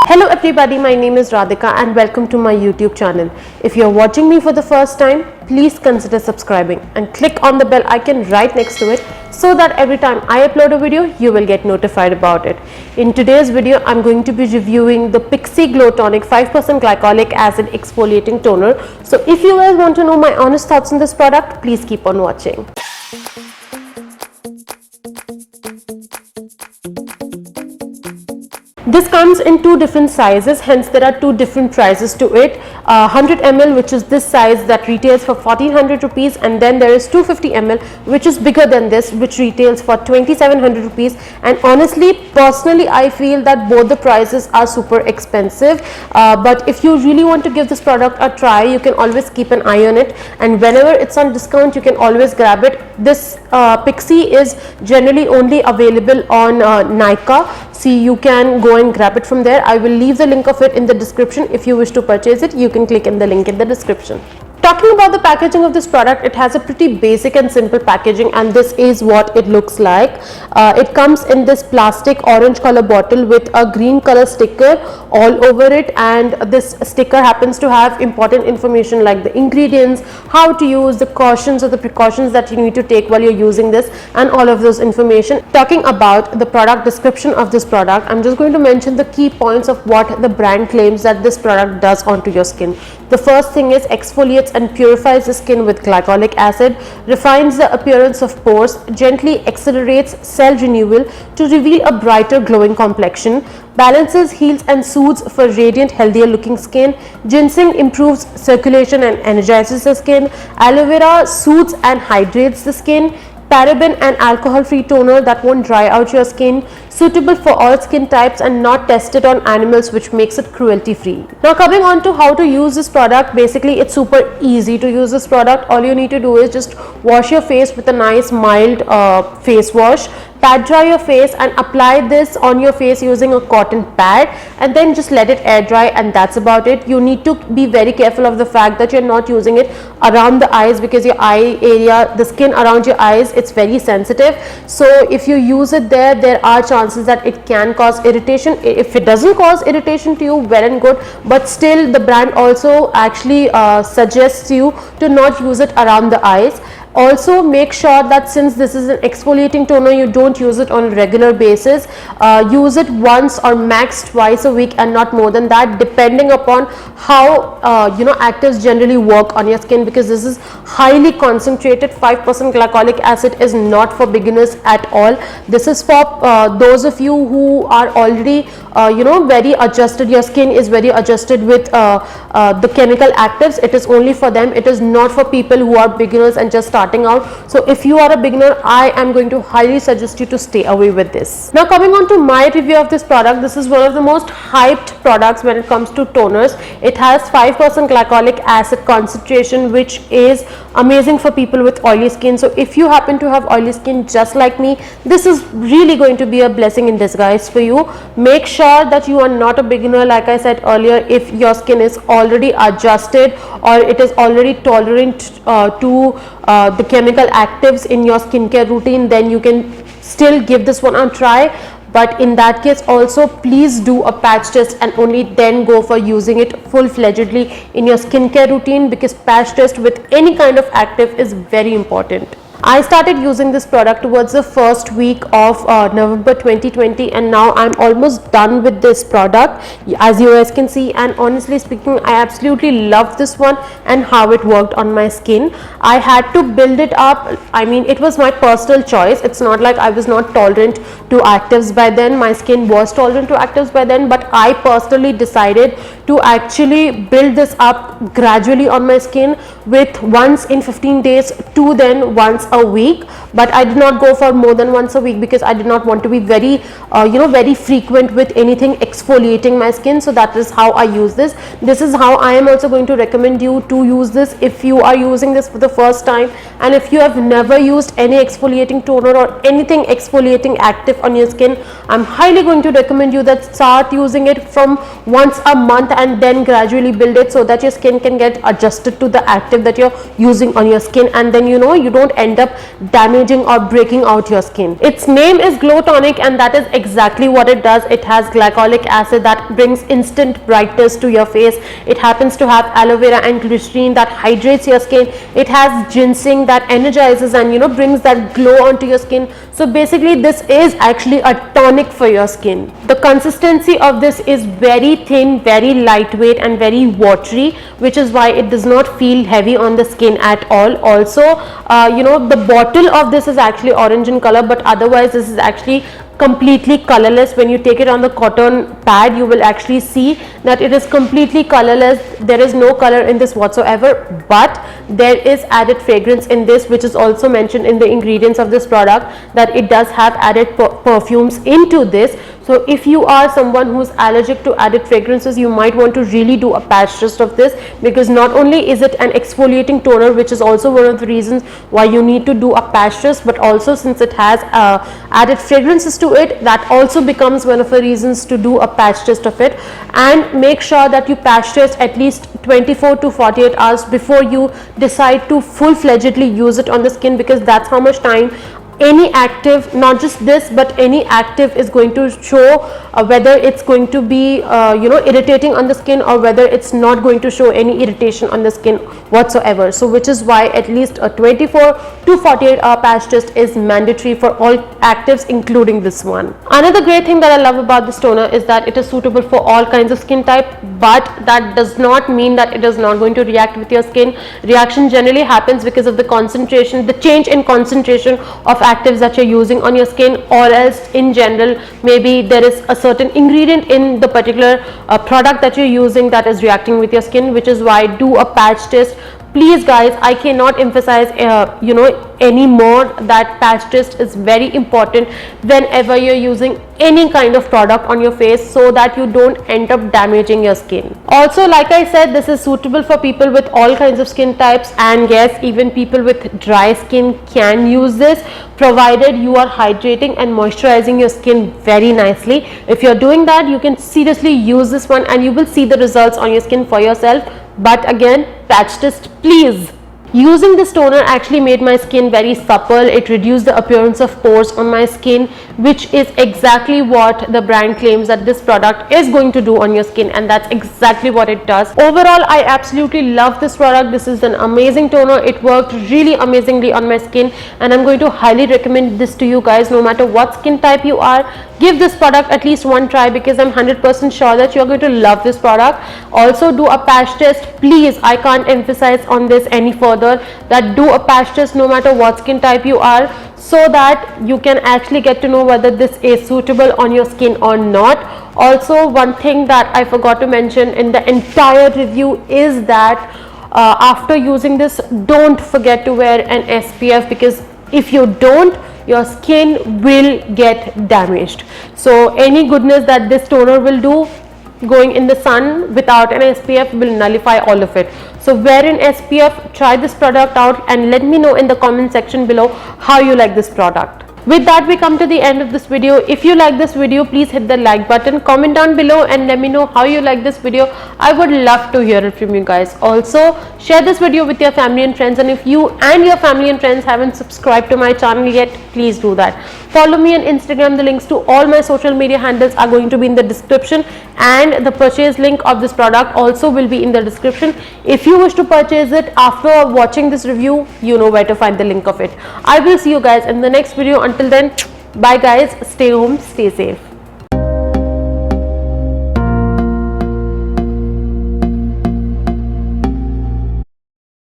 Hello everybody, my name is Radhika and welcome to my YouTube channel. If you are watching me for the first time, please consider subscribing and click on the bell icon right next to it so that every time I upload a video, you will get notified about it. In today's video, I'm going to be reviewing the Pixi Glow Tonic 5% Glycolic Acid Exfoliating Toner. So if you guys want to know my honest thoughts on this product, please keep on watching. This comes in two different sizes, hence there are two different prices to it. 100 ml, which is this size, that retails for 1400 rupees, and then there is 250 ml, which is bigger than this, which retails for 2700 rupees. And honestly, personally, I feel that both the prices are super expensive. But if you really want to give this product a try, you can always keep an eye on it, and whenever it's on discount, you can always grab it. This Pixi is generally only available on Nykaa. See, you can go and grab it from there. I will leave the link of it in the description. If you wish to purchase it, you can click in the link in the description. Talking about the packaging of this product, it has a pretty basic and simple packaging, and this is what it looks like. It comes in this plastic orange color bottle with a green color sticker all over it, and this sticker happens to have important information like the ingredients, how to use, the cautions or the precautions that you need to take while you're using this, and all of those information. Talking about the product description of this product, I'm just going to mention the key points of what the brand claims that this product does onto your skin. The first thing is exfoliates and purifies the skin with glycolic acid, refines the appearance of pores, gently accelerates cell renewal to reveal a brighter glowing complexion, balances, heals and soothes for radiant, healthier looking skin. Ginseng improves circulation and energizes the skin. Aloe vera soothes and hydrates the skin. Paraben and alcohol free toner that won't dry out your skin, suitable for all skin types and not tested on animals, which makes it cruelty free. Now coming on to how to use this product, basically it's super easy to use this product. All you need to do is just wash your face with a nice mild face wash, pat dry your face and apply this on your face using a cotton pad, and then just let it air dry, and that's about it. You need to be very careful of the fact that you're not using it around the eyes, because your eye area, the skin around your eyes, it's very sensitive. So if you use it there are chances that it can cause irritation. If it doesn't cause irritation to you, well and good, but still the brand also actually suggests you to not use it around the eyes. Also make sure that since this is an exfoliating toner, you don't use it on a regular basis. Use it once or max twice a week and not more than that, depending upon how actives generally work on your skin, because this is highly concentrated. 5% glycolic acid is not for beginners at all. This is for those of you who are already very adjusted, your skin is very adjusted with the chemical actives. It is only for them. It is not for people who are beginners and just starting out. So if you are a beginner, I am going to highly suggest you to stay away with this. Now coming on to my review of this product, this is one of the most hyped products when it comes to toners. It has 5% glycolic acid concentration, which is amazing for people with oily skin. So if you happen to have oily skin just like me, this is really going to be a blessing in disguise for you. Make sure that you are not a beginner. Like I said earlier, if your skin is already adjusted or it is already tolerant to the chemical actives in your skincare routine, then you can still give this one a try. But in that case also, please do a patch test and only then go for using it full-fledgedly in your skincare routine, because patch test with any kind of active is very important. I started using this product towards the first week of November 2020, and now I'm almost done with this product, as you guys can see. And honestly speaking, I absolutely love this one and how it worked on my skin. I had to build it up. I mean, it was my personal choice. It's not like I was not tolerant to actives by then. My skin was tolerant to actives by then, but I personally decided to actually build this up gradually on my skin, with once in 15 days to then once a week. But I did not go for more than once a week, because I did not want to be very very frequent with anything exfoliating my skin. So that is how I use this. This is how I am also going to recommend you to use this if you are using this for the first time, and if you have never used any exfoliating toner or anything exfoliating active on your skin, I'm highly going to recommend you that start using it from once a month and then gradually build it, so that your skin can get adjusted to the active that you're using on your skin, and then you don't end up damaging or breaking out your skin. Its name is Glow Tonic, and that is exactly what it does. It has glycolic acid that brings instant brightness to your face. It happens to have aloe vera and glycerin that hydrates your skin. It has ginseng that energizes and brings that glow onto your skin. So basically this is actually a tonic for your skin. The consistency of this is very thin, very lightweight and very watery, which is why it does not feel heavy on the skin at all. Also the bottle of this is actually orange in color, but otherwise this is actually completely colorless. When you take it on the cotton pad, you will actually see that it is completely colorless. There is no color in this whatsoever, but there is added fragrance in this, which is also mentioned in the ingredients of this product, that it does have added perfumes into this. So if you are someone who's allergic to added fragrances, you might want to really do a patch test of this, because not only is it an exfoliating toner, which is also one of the reasons why you need to do a patch test, but also since it has added fragrances to it, that also becomes one of the reasons to do a patch test of it. And make sure that you patch test at least 24 to 48 hours before you decide to full-fledgedly use it on the skin, because that's how much time any active, not just this but any active, is going to show whether it's going to be irritating on the skin, or whether it's not going to show any irritation on the skin whatsoever. So which is why at least a 24 to 48 hour patch test is mandatory for all actives, including this one. Another great thing that I love about this toner is that it is suitable for all kinds of skin type, but that does not mean that it is not going to react with your skin. Reaction generally happens because of the concentration, the change in concentration of actives that you're using on your skin, or else in general maybe there is a certain ingredient in the particular product that you're using that is reacting with your skin, which is why do a patch test. Please guys, I cannot emphasize anymore that patch test is very important whenever you're using any kind of product on your face, so that you don't end up damaging your skin. Also, like I said, this is suitable for people with all kinds of skin types, and yes, even people with dry skin can use this, provided you are hydrating and moisturizing your skin very nicely. If you're doing that, you can seriously use this one and you will see the results on your skin for yourself. But again, patch test please. Using this toner actually made my skin very supple. It reduced the appearance of pores on my skin, which is exactly what the brand claims that this product is going to do on your skin, and that's exactly what it does. Overall, I absolutely love this product. This is an amazing toner. It worked really amazingly on my skin, and I'm going to highly recommend this to you guys. No matter what skin type you are, give this product at least one try, because I'm 100% sure that you're going to love this product. Also, do a patch test please. I can't emphasize on this any further, that do a patch test no matter what skin type you are, so that you can actually get to know whether this is suitable on your skin or not. Also, one thing that I forgot to mention in the entire review is that after using this, don't forget to wear an SPF, because if you don't, your skin will get damaged. So any goodness that this toner will do going in the sun without an SPF will nullify all of it. So wear an SPF, try this product out, and let me know in the comment section below how you like this product. With that, we come to the end of this video. If you like this video, please hit the like button, comment down below and let me know how you like this video. I would love to hear it from you guys. Also, share this video with your family and friends, and if you and your family and friends haven't subscribed to my channel yet, please do that. Follow me on Instagram. The links to all my social media handles are going to be in the description, and the purchase link of this product also will be in the description. If you wish to purchase it after watching this review, you know where to find the link of it. I will see you guys in the next video. Until then, bye guys, stay home, stay safe.